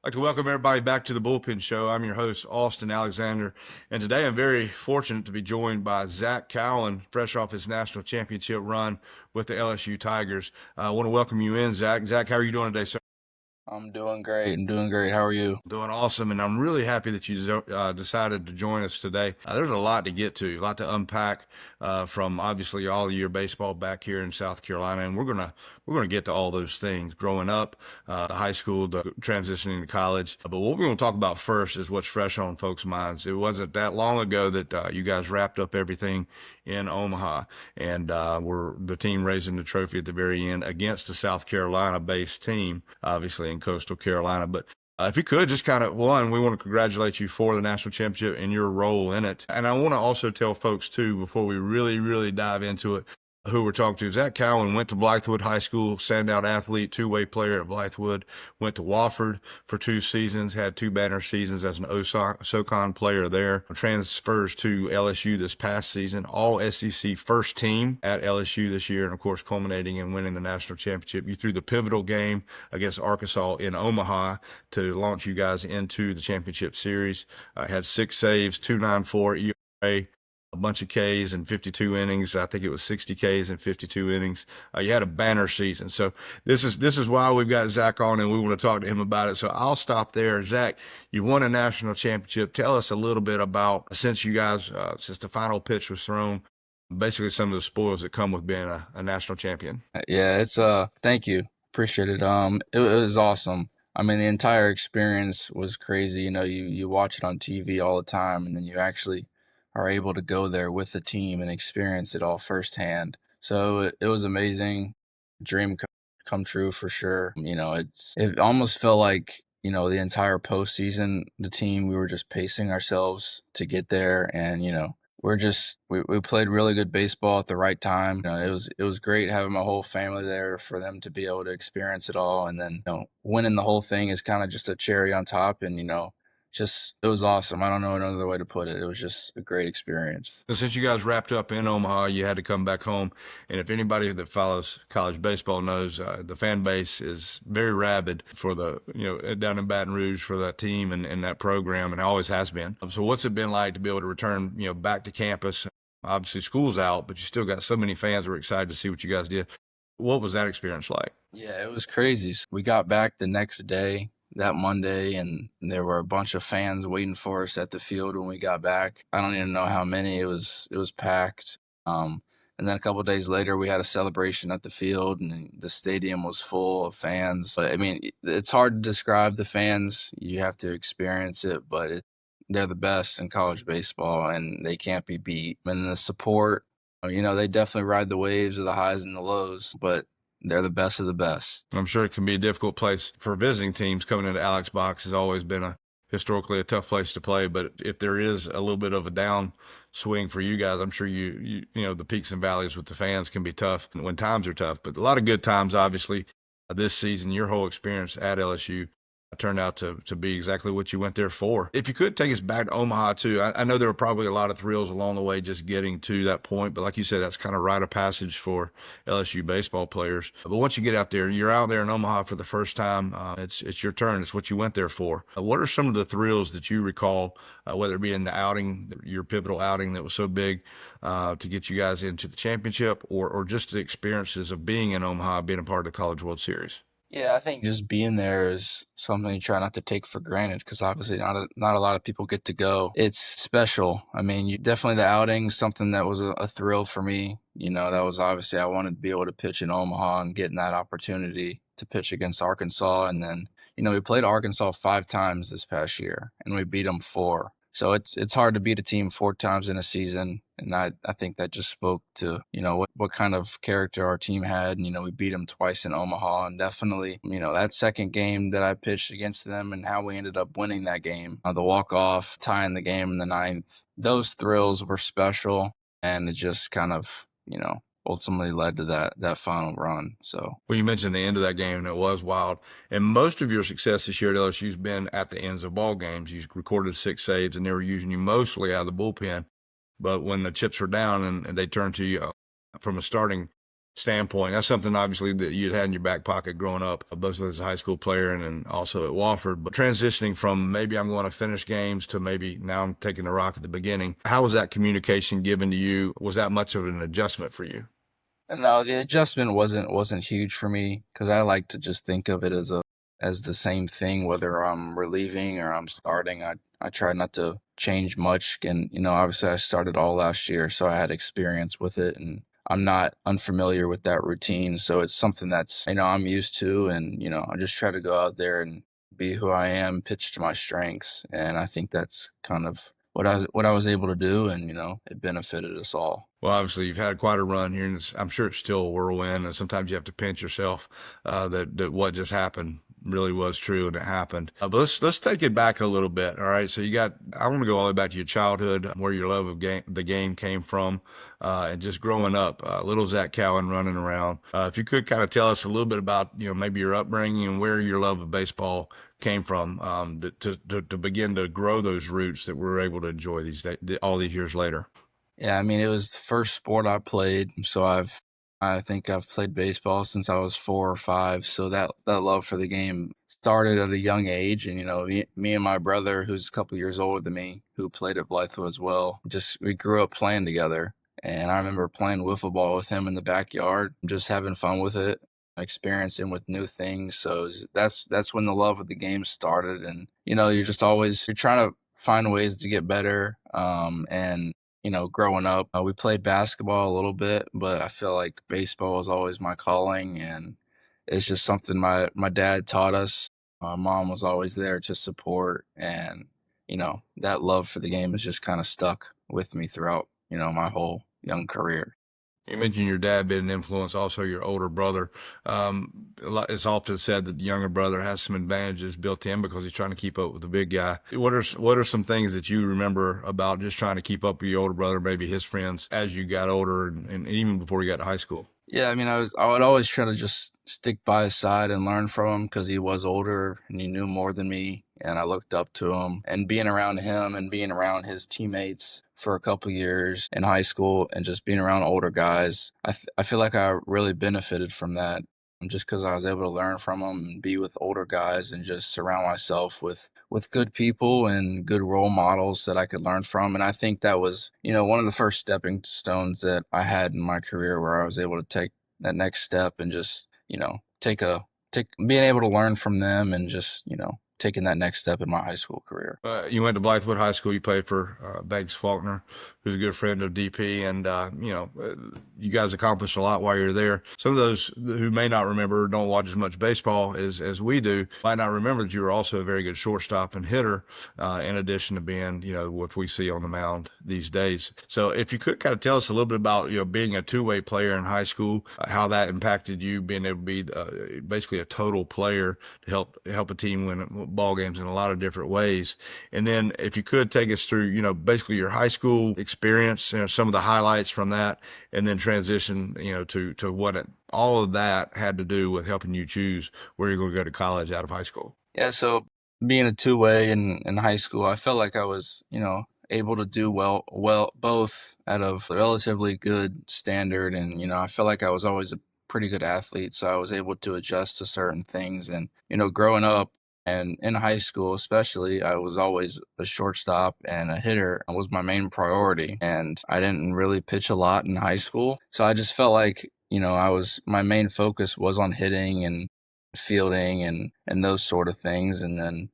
I'd like to welcome everybody back to the Bullpen Show. I'm your host, Austin Alexander, and today I'm very fortunate to be joined by Zac Cowan, fresh off his national championship run with the LSU Tigers. I want to welcome you in, Zac. Zac, how are you doing today, sir? I'm doing great. I'm doing great. How are you? Doing awesome, and I'm really happy that you decided to join us today. There's a lot to get to, a lot to unpack from obviously all of your baseball back here in South Carolina, and we're gonna get to all those things. Growing up, the high school, the transitioning to college, but what we're going to talk about first is what's fresh on folks' minds. It wasn't that long ago that you guys wrapped up everything in Omaha, and we're the team raising the trophy at the very end against a South Carolina-based team, obviously in Coastal Carolina, but if you could just kind of, one, we want to congratulate you for the national championship and your role in it. And I want to also tell folks, too, before we really dive into it, who we're talking to. Zac Cowan went to Blythewood High School, standout athlete, two-way player at Blythewood, went to Wofford for 2 seasons, had 2 banner seasons as an SoCon player there, transfers to LSU this past season, all SEC first team at LSU this year, and of course culminating in winning the national championship. You threw the pivotal game against Arkansas in Omaha to launch you guys into the championship series. Had 6 saves, 2.94 ERA, a bunch of Ks in 52 innings. I think it was 60 Ks in 52 innings. You had a banner season. So this is why we've got Zac on, and we want to talk to him about it. So I'll stop there. Zac, you won a national championship. Tell us a little bit about, since you guys, since the final pitch was thrown, basically some of the spoils that come with being a national champion. Yeah, thank you. Appreciate it. It was awesome. I mean, the entire experience was crazy. You watch it on TV all the time, and then you actually are able to go there with the team and experience it all firsthand. So it was amazing. Dream come true for sure. It almost felt like, the entire postseason, the team, we were just pacing ourselves to get there, and we played really good baseball at the right time. It was great having my whole family there for them to be able to experience it all, and then winning the whole thing is kind of just a cherry on top, and just it was awesome. I don't know another way to put it. It was just a great experience. So since you guys wrapped up in Omaha, you had to come back home. And if anybody that follows college baseball knows, the fan base is very rabid for down in Baton Rouge for that team and that program, and always has been. So what's it been like to be able to return, back to campus? Obviously school's out, but you still got so many fans who are excited to see what you guys did. What was that experience like? Yeah, it was crazy. We got back the next day, that Monday, and there were a bunch of fans waiting for us at the field when we got back. I don't even know how many. It was packed. And then a couple of days later, we had a celebration at the field, and the stadium was full of fans. But, I mean, it's hard to describe the fans. You have to experience it, but they're the best in college baseball, and they can't be beat. And the support, they definitely ride the waves of the highs and the lows, but they're the best of the best. I'm sure it can be a difficult place for visiting teams. Coming into Alex Box has always been historically a tough place to play. But if there is a little bit of a down swing for you guys, I'm sure the peaks and valleys with the fans can be tough when times are tough. But a lot of good times, obviously, this season. Your whole experience at LSU turned out to be exactly what you went there for. If you could take us back to Omaha too, I know there were probably a lot of thrills along the way just getting to that point, but like you said, that's kind of rite of passage for LSU baseball players. But once you get out there, you're out there in Omaha for the first time. It's your turn. It's what you went there for. What are some of the thrills that you recall, whether it be in the outing, your pivotal outing that was so big to get you guys into the championship, or just the experiences of being in Omaha, being a part of the College World Series? Yeah, I think just being there is something you try not to take for granted because obviously not a lot of people get to go. It's special. I mean, definitely the outing, something that was a thrill for me. That was obviously I wanted to be able to pitch in Omaha and getting that opportunity to pitch against Arkansas. And then, we played Arkansas 5 times this past year and we beat them 4. So it's hard to beat a team 4 times in a season. And I think that just spoke to, what kind of character our team had. And, we beat them twice in Omaha. And definitely, that second game that I pitched against them and how we ended up winning that game, the walk-off, tying the game in the ninth, those thrills were special. And it just kind of, ultimately led to that final run. So Well, you mentioned the end of that game, and it was wild. And most of your success this year at LSU has been at the ends of ball games. You recorded 6 saves, and they were using you mostly out of the bullpen. But when the chips were down and they turned to you from a starting standpoint. That's something obviously that you'd had in your back pocket growing up, both as a high school player and then also at Wofford. But transitioning from maybe I'm going to finish games to maybe now I'm taking the rock at the beginning. How was that communication given to you? Was that much of an adjustment for you? No, the adjustment wasn't huge for me because I like to just think of it as the same thing, whether I'm relieving or I'm starting. I try not to change much, and obviously I started all last year, so I had experience with it, and I'm not unfamiliar with that routine. So it's something that's I'm used to, and I just try to go out there and be who I am, pitch to my strengths, and I think that's kind of what I was able to do, and it benefited us all. Well, obviously, you've had quite a run here, and I'm sure it's still a whirlwind. And sometimes you have to pinch yourself that what just happened really was true and it happened. But let's take it back a little bit. All right, so I want to go all the way back to your childhood, where your love of the game came from, and just growing up, little Zac Cowan running around. If you could kind of tell us a little bit about maybe your upbringing and where your love of baseball came from, to begin to grow those roots that we're able to enjoy all these years later. Yeah, I mean, it was the first sport I played, so I think I've played baseball since I was 4 or 5. So that love for the game started at a young age, and me and my brother, who's a couple years older than me, who played at Blythewood as well, just we grew up playing together. And I remember playing wiffle ball with him in the backyard, just having fun with it, experiencing with new things. So that's when the love of the game started, and you're trying to find ways to get better, and growing up, we played basketball a little bit, but I feel like baseball was always my calling, and it's just something my dad taught us. My mom was always there to support, and that love for the game has just kind of stuck with me throughout my whole young career. You mentioned your dad being an influence, also your older brother. It's often said that the younger brother has some advantages built in because he's trying to keep up with the big guy. What are some things that you remember about just trying to keep up with your older brother, maybe his friends, as you got older and even before you got to high school? Yeah, I mean, I would always try to just stick by his side and learn from him because he was older and he knew more than me, and I looked up to him. And being around him and being around his teammates for a couple years in high school and just being around older guys, I feel like I really benefited from that. Just because I was able to learn from them and be with older guys and just surround myself with good people and good role models that I could learn from. And I think that was, one of the first stepping stones that I had in my career where I was able to take that next step and just, being able to learn from them and just, taking that next step in my high school career. You went to Blythewood High School. You played for Beggs Faulkner, who's a good friend of DP, and you guys accomplished a lot while you're there. Some of those who may not remember, don't watch as much baseball as we do, might not remember that you were also a very good shortstop and hitter, in addition to being what we see on the mound these days. So if you could kind of tell us a little bit about being a two-way player in high school, how that impacted you being able to be basically a total player to help a team win ball games in a lot of different ways. And then if you could take us through, basically your high school experience, some of the highlights from that, and then transition, to what all of that had to do with helping you choose where you're going to go to college out of high school. Yeah, so being a two-way in high school, I felt like I was, able to do well both at a relatively good standard, and I felt like I was always a pretty good athlete, so I was able to adjust to certain things. And growing up and in high school especially, I was always a shortstop, and a hitter was my main priority, and I didn't really pitch a lot in high school, so I just felt like my main focus was on hitting and fielding and those sort of things. And then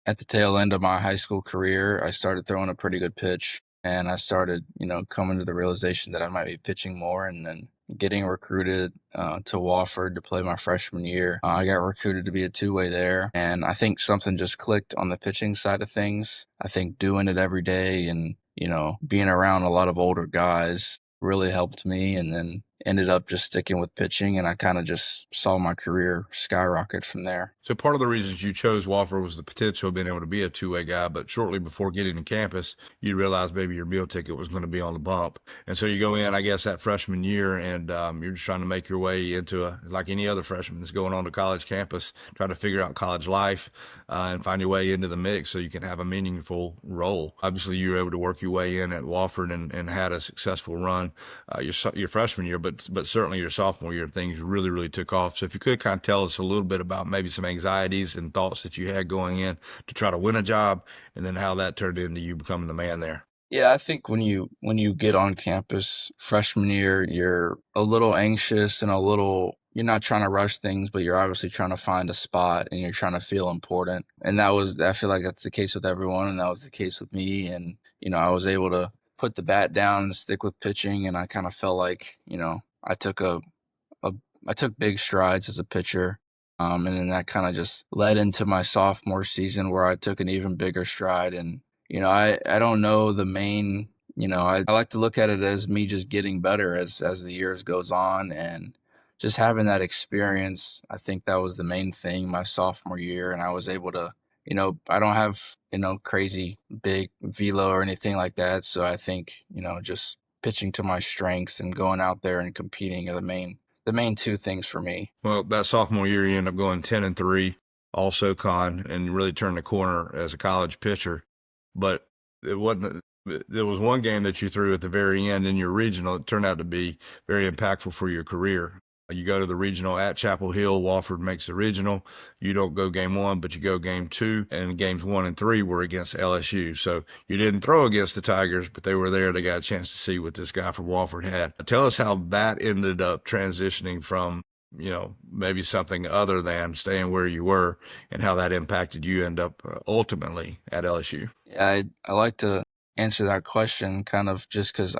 at the tail end of my high school career, I started throwing a pretty good pitch, and I started coming to the realization that I might be pitching more. And then getting recruited to Wofford to play my freshman year, I got recruited to be a two-way there, and I think something just clicked on the pitching side of things. I think doing it every day and being around a lot of older guys really helped me, and then ended up just sticking with pitching, and I kind of just saw my career skyrocket from there. So part of the reasons you chose Wofford was the potential of being able to be a two-way guy, but shortly before getting to campus, you realized maybe your meal ticket was going to be on the bump. And so you go in, I guess, that freshman year, and you're just trying to make your way into like any other freshman that's going on to college campus, trying to figure out college life, and find your way into the mix so you can have a meaningful role. Obviously, you were able to work your way in at Wofford and had a successful run your freshman year, but but certainly your sophomore year, things really, really took off. So if you could kind of tell us a little bit about maybe some anxieties and thoughts that you had going in to try to win a job, and then how that turned into you becoming the man there. Yeah, I think when you get on campus freshman year, you're a little anxious and you're not trying to rush things, but you're obviously trying to find a spot and you're trying to feel important. And I feel like that's the case with everyone, and that was the case with me. And, I was able to put the bat down and stick with pitching, and I kind of felt like, a I took big strides as a pitcher. And then that kind of just led into my sophomore season where I took an even bigger stride. And, I don't know the main, I like to look at it as me just getting better as the years goes on, and just having that experience. I think that was the main thing my sophomore year. And I was able to, I don't have, crazy big velo or anything like that. So I think, just pitching to my strengths and going out there and competing are the main two things for me. Well, that sophomore year, you end up going 10-3, all SoCon, and really turned the corner as a college pitcher. But it wasn't. There was one game that you threw at the very end in your regional. It turned out to be very impactful for your career. You go to the regional at Chapel Hill. Wofford makes the regional. You don't go game one, but you go game two, and games 1 and 3 were against LSU. So you didn't throw against the Tigers, but they were there. They got a chance to see what this guy from Wofford had. Tell us how that ended up transitioning from, maybe something other than staying where you were, and how that impacted you end up ultimately at LSU. Yeah, I like to answer that question kind of just because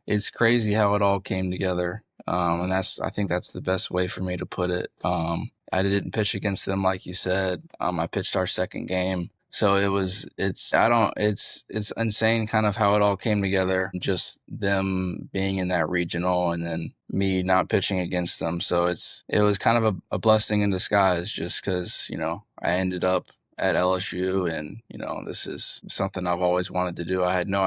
it's crazy how it all came together. And I think that's the best way for me to put it. I didn't pitch against them like you said. I pitched our second game. So it's insane kind of how it all came together. Just them being in that regional and then me not pitching against them. So it was kind of a blessing in disguise just because, I ended up at LSU, and this is something I've always wanted to do. I had no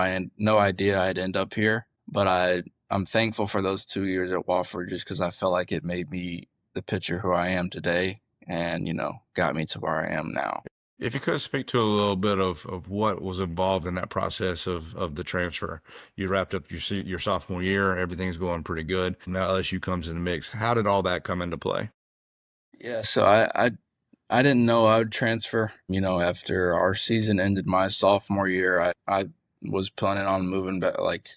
idea I'd end up here, but I'm thankful for those 2 years at Wofford just because I felt like it made me the pitcher who I am today, and got me to where I am now. If you could speak to a little bit of what was involved in that process of the transfer. You wrapped up your sophomore year, everything's going pretty good. Now LSU comes in the mix. How did all that come into play? Yeah, so I didn't know I would transfer. After our season ended my sophomore year, I was planning on moving back, like,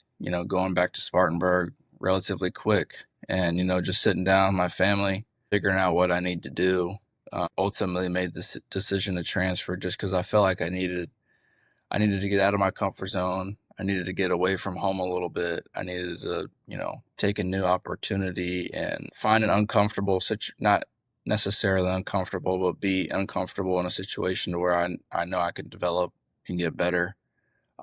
going back to Spartanburg relatively quick, and, just sitting down with my family, figuring out what I need to do. Ultimately made this decision to transfer just because I felt like I needed to get out of my comfort zone. I needed to get away from home a little bit. I needed to, take a new opportunity and find an uncomfortable not necessarily uncomfortable, but be uncomfortable in a situation where I know I can develop and get better.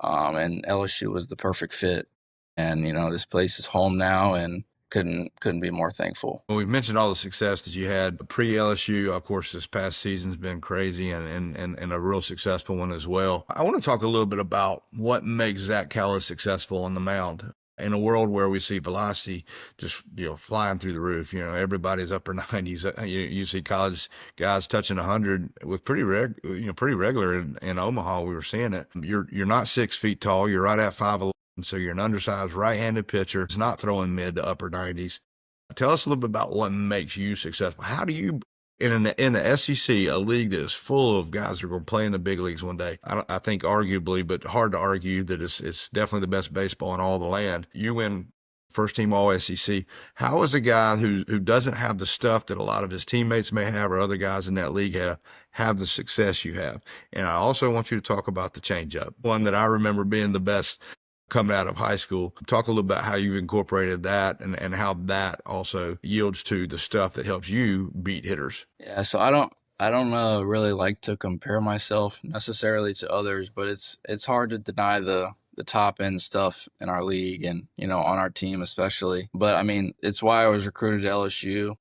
And LSU was the perfect fit. And, this place is home now, and couldn't be more thankful. Well, we've mentioned all the success that you had pre LSU. Of course, this past season's been crazy and a real successful one as well. I want to talk a little bit about what makes Zac Cowan successful on the mound. In a world where we see velocity just flying through the roof, everybody's upper 90s. You see college guys touching 100 with pretty regular in Omaha. We were seeing it. You're not 6 feet tall. You're right at 5'11". So you're an undersized right-handed pitcher. It's not throwing mid to upper 90s. Tell us a little bit about what makes you successful. How do you, in the SEC, a league that is full of guys that are going to play in the big leagues one day? I think arguably, but hard to argue, that it's definitely the best baseball in all the land. You win first team All SEC. How is a guy who doesn't have the stuff that a lot of his teammates may have or other guys in that league have the success you have? And I also want you to talk about the changeup, one that I remember being the best coming out of high school. Talk a little about how you incorporated that and how that also yields to the stuff that helps you beat hitters. Yeah, so I don't really like to compare myself necessarily to others, but it's hard to deny the top end stuff in our league and on our team especially. But I mean, it's why I was recruited to LSU,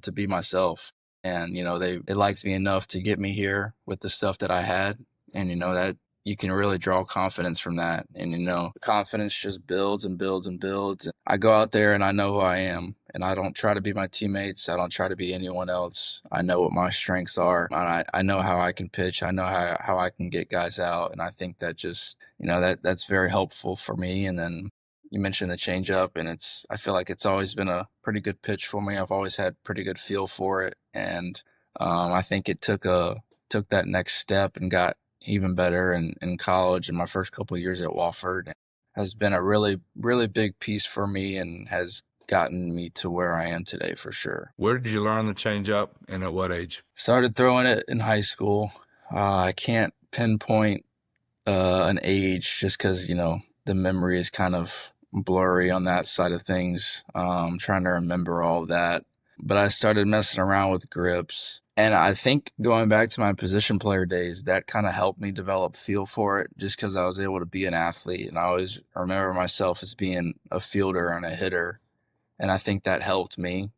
to be myself, and they liked me enough to get me here with the stuff that I had, and that you can really draw confidence from that. And, confidence just builds and builds and builds. I go out there and I know who I am, and I don't try to be my teammates. I don't try to be anyone else. I know what my strengths are. And I know how I can pitch. I know how I can get guys out. And I think that just, that's very helpful for me. And then you mentioned the changeup, and I feel like it's always been a pretty good pitch for me. I've always had pretty good feel for it, and I think it took that next step and got even better in college. In my first couple of years at Wofford, has been a really big piece for me and has gotten me to where I am today for sure. Where did you learn the changeup and at what age? Started throwing it in high school. I can't pinpoint an age just because, the memory is kind of blurry on that side of things. Trying to remember all of that. But I started messing around with grips. And I think going back to my position player days, that kind of helped me develop feel for it just because I was able to be an athlete. And I always remember myself as being a fielder and a hitter. And I think that helped me.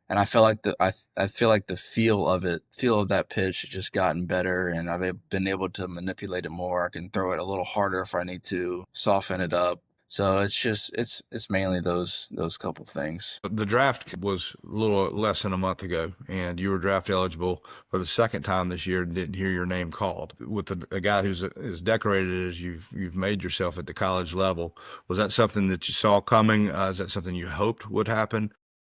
And I feel like I feel like the feel of that pitch has just gotten better, and I've been able to manipulate it more. I can throw it a little harder if I need to, soften it up. So it's mainly those couple things. The draft was a little less than a month ago, and you were draft eligible for the second time this year and didn't hear your name called. With a guy who's as decorated as you've made yourself at the college level, was that something that you saw coming? Is that something you hoped would happen?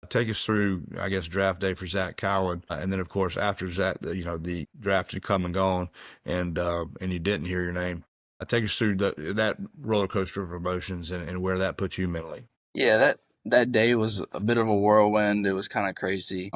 Take us through, I guess, draft day for Zac Cowan, and then of course after Zac, the draft had come and gone, and you didn't hear your name. Take us through that roller coaster of emotions and where that puts you mentally. Yeah, that day was a bit of a whirlwind. It was kind of crazy.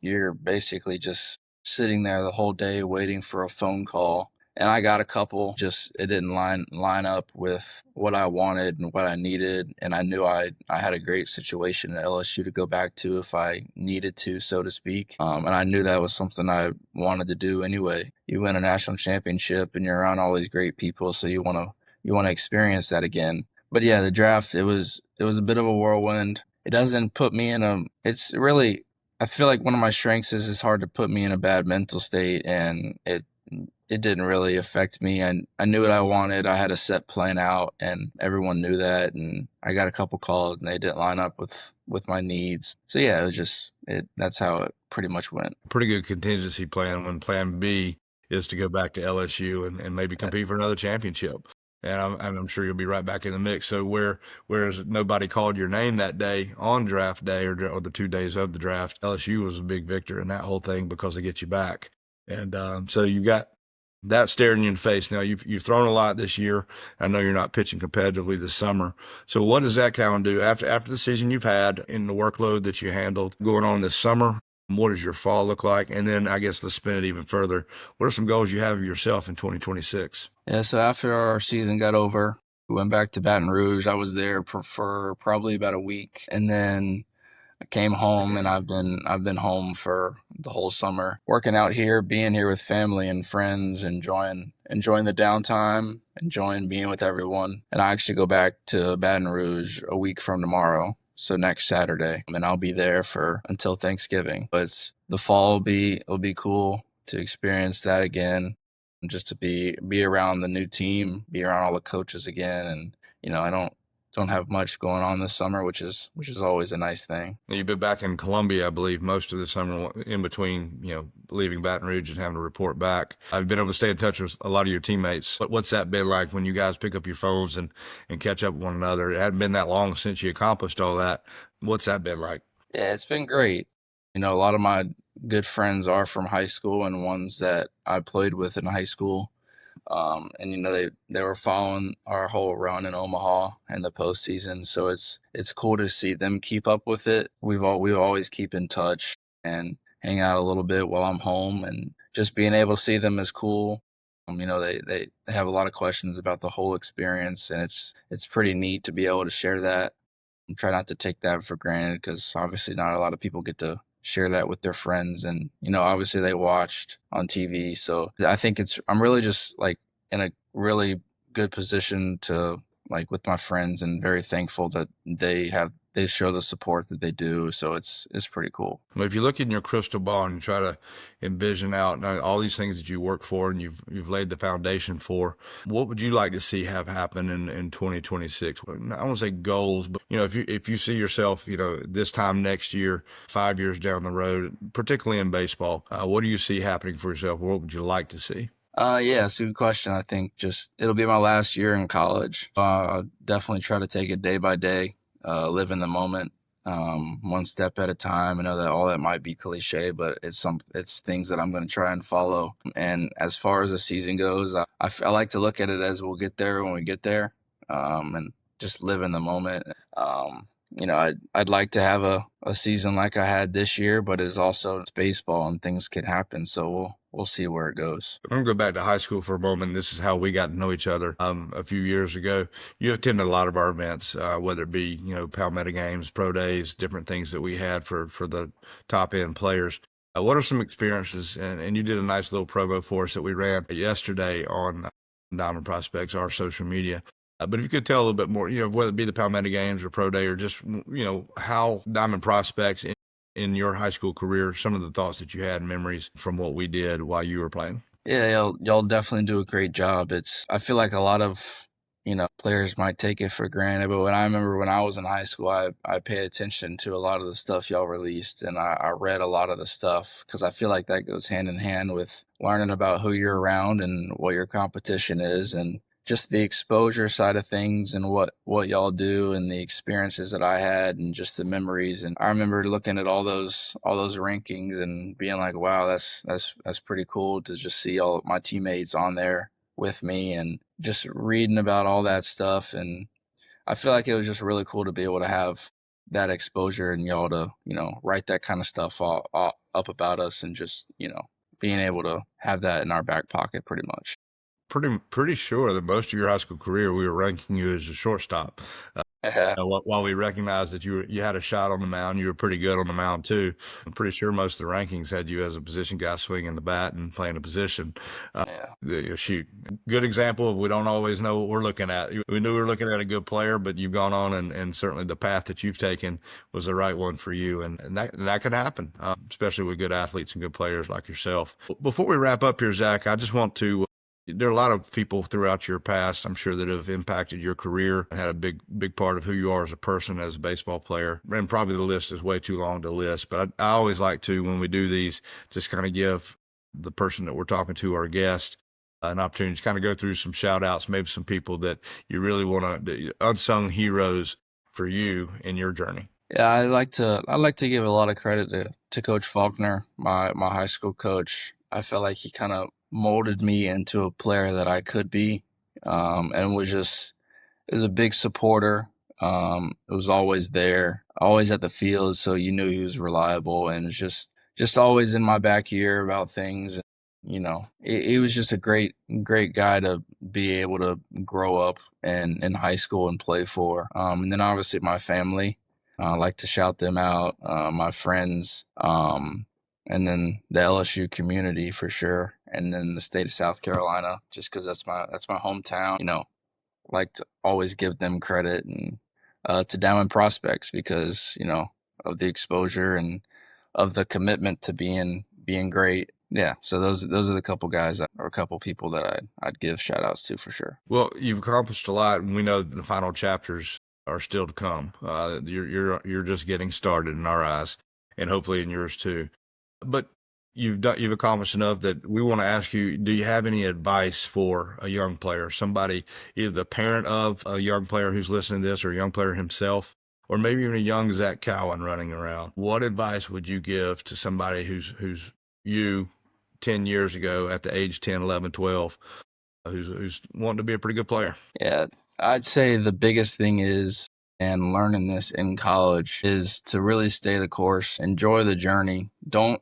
You're basically just sitting there the whole day waiting for a phone call. And I got a couple, just it didn't line up with what I wanted and what I needed. And I knew I had a great situation at LSU to go back to if I needed to, so to speak. And I knew that was something I wanted to do anyway. You win a national championship and you're around all these great people, so you wanna experience that again. But yeah, the draft, it was a bit of a whirlwind. It doesn't put me in a it's really I feel like one of my strengths is it's hard to put me in a bad mental state, and it didn't really affect me. And I knew what I wanted. I had a set plan out, and everyone knew that. And I got a couple calls, and they didn't line up with my needs. So yeah, it was just it. That's how it pretty much went. Pretty good contingency plan when plan B is to go back to LSU and maybe compete for another championship. And I'm sure you'll be right back in the mix. So whereas nobody called your name that day on draft day or the 2 days of the draft, LSU was a big victor in that whole thing because they get you back. And so you got that staring you in the face. Now you've thrown a lot this year. I know you're not pitching competitively this summer. So what does that Cowan do after the season you've had and the workload that you handled going on this summer? What does your fall look like? And then I guess let's spin it even further. What are some goals you have of yourself in 2026? Yeah. So after our season got over, we went back to Baton Rouge. I was there for probably about a week, and then I came home, and I've been home for the whole summer, working out here, being here with family and friends, enjoying the downtime, enjoying being with everyone. And I actually go back to Baton Rouge a week from tomorrow, so next Saturday, and I'll be there for until Thanksgiving. But the fall will be cool to experience that again, and just to be around the new team, be around all the coaches again, and I don't have much going on this summer, which is always a nice thing. You've been back in Columbia, I believe, most of the summer in between, leaving Baton Rouge and having to report back. I've been able to stay in touch with a lot of your teammates. What's that been like when you guys pick up your phones and catch up with one another? It hadn't been that long since you accomplished all that. What's that been like? Yeah, it's been great. A lot of my good friends are from high school and ones that I played with in high school. And they were following our whole run in Omaha and the postseason, so it's cool to see them keep up with it. We always keep in touch and hang out a little bit while I'm home, and just being able to see them is cool. They have a lot of questions about the whole experience, and it's pretty neat to be able to share that and try not to take that for granted, because obviously not a lot of people get to share that with their friends. And obviously they watched on TV, so I think I'm really just like in a really good position to, like, with my friends, and very thankful that they show the support that they do. So it's pretty cool. Well, if you look in your crystal ball and you try to envision out all these things that you work for and you've laid the foundation for, what would you like to see have happen in 2026? I don't want to say goals, but if you see yourself, this time next year, 5 years down the road, particularly in baseball, what do you see happening for yourself? What would you like to see? Yeah, it's a good question. I think just it'll be my last year in college. I'll definitely try to take it day by day, live in the moment, one step at a time. I know that all that might be cliche, but it's things that I'm going to try and follow. And as far as the season goes, I like to look at it as we'll get there when we get there, and just live in the moment. I'd like to have a season like I had this year, but it's baseball and things could happen. So we'll see where it goes. I'm gonna go back to high school for a moment. This is how we got to know each other. A few years ago, you attended a lot of our events, whether it be Palmetto games, pro days, different things that we had for the top end players. What are some experiences? And you did a nice little promo for us that we ran yesterday on Diamond Prospects, our social media. But if you could tell a little bit more, whether it be the Palmetto games or pro day, or just how Diamond Prospects in your high school career, some of the thoughts that you had, memories from what we did while you were playing. Yeah, y'all definitely do a great job. I feel like a lot of, players might take it for granted, but when I remember when I was in high school, I paid attention to a lot of the stuff y'all released, and I read a lot of the stuff because I feel like that goes hand in hand with learning about who you're around and what your competition is, and just the exposure side of things and what y'all do and the experiences that I had and just the memories. And I remember looking at all those rankings and being like, wow, that's pretty cool to just see all my teammates on there with me and just reading about all that stuff. And I feel like it was just really cool to be able to have that exposure and y'all to, write that kind of stuff up about us and just, being able to have that in our back pocket pretty much. Pretty sure that most of your high school career we were ranking you as a shortstop. Yeah. While we recognized that you had a shot on the mound, you were pretty good on the mound too. I'm pretty sure most of the rankings had you as a position guy swinging the bat and playing a position. Yeah. Shoot, good example of we don't always know what we're looking at. We knew we were looking at a good player, but you've gone on and certainly the path that you've taken was the right one for you. And that can happen, especially with good athletes and good players like yourself. Before we wrap up here, Zach, I just want to there are a lot of people throughout your past, I'm sure, that have impacted your career and had a big part of who you are as a person, as a baseball player. And probably the list is way too long to list, but I always like to, when we do these, just kind of give the person that we're talking to, our guest, an opportunity to kind of go through some shout outs, maybe some people that you really want to, unsung heroes for you in your journey. Yeah, I like to give a lot of credit to Coach Faulkner, my high school coach. I felt like he kind of molded me into a player that I could be, and was a big supporter. It was always there, always at the field, so you knew he was reliable, and it's just always in my back ear about things. He was just a great guy to be able to grow up and in high school and play for. And then obviously my family, I like to shout them out, my friends, and then the LSU community for sure, and then the state of South Carolina, just because that's my hometown. Like to always give them credit and to Diamond Prospects because of the exposure and of the commitment to being great. Yeah, so those are the couple guys or a couple people that I'd give shout outs to for sure. Well, you've accomplished a lot, and we know that the final chapters are still to come. You're just getting started in our eyes, and hopefully in yours too. But you've accomplished enough that we want to ask you: do you have any advice for a young player, somebody, either the parent of a young player who's listening to this, or a young player himself, or maybe even a young Zac Cowan running around? What advice would you give to somebody who's you 10 years ago at the age 10, 11, 12, who's wanting to be a pretty good player? Yeah, I'd say the biggest thing is, and learning this in college, is to really stay the course, enjoy the journey. Don't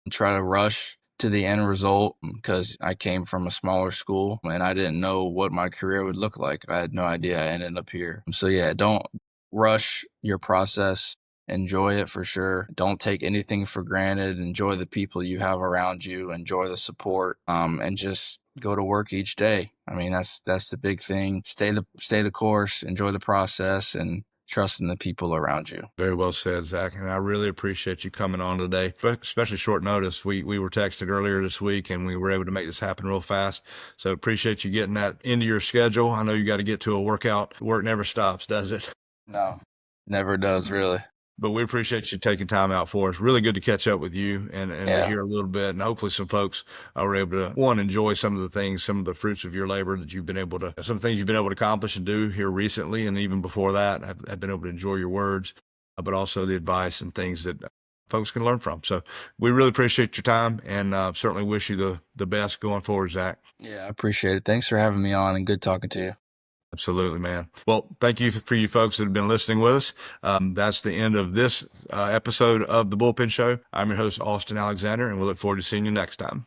try to rush to the end result because I came from a smaller school and I didn't know what my career would look like. I had no idea I ended up here. So yeah, don't rush your process. Enjoy it for sure. Don't take anything for granted. Enjoy the people you have around you. Enjoy the support. And just go to work each day. I mean, that's the big thing. Stay the course. Enjoy the process, and trust in the people around you. Very well said, Zach. And I really appreciate you coming on today, especially short notice. We were texted earlier this week and we were able to make this happen real fast. So appreciate you getting that into your schedule. I know you got to get to a workout. Work never stops, does it? No, never does really. But we appreciate you taking time out for us. Really good to catch up with you and to Yeah. hear a little bit. And hopefully some folks are able to, one, enjoy some of the things, some of the fruits of your labor that you've been able to, some things you've been able to accomplish and do here recently. And even before that, have been able to enjoy your words, but also the advice and things that folks can learn from. So we really appreciate your time and certainly wish you the best going forward, Zac. Yeah, I appreciate it. Thanks for having me on, and good talking to you. Absolutely, man. Well, thank you for you folks that have been listening with us. That's the end of this episode of the Bullpen Show. I'm your host, Austin Alexander, and we look forward to seeing you next time.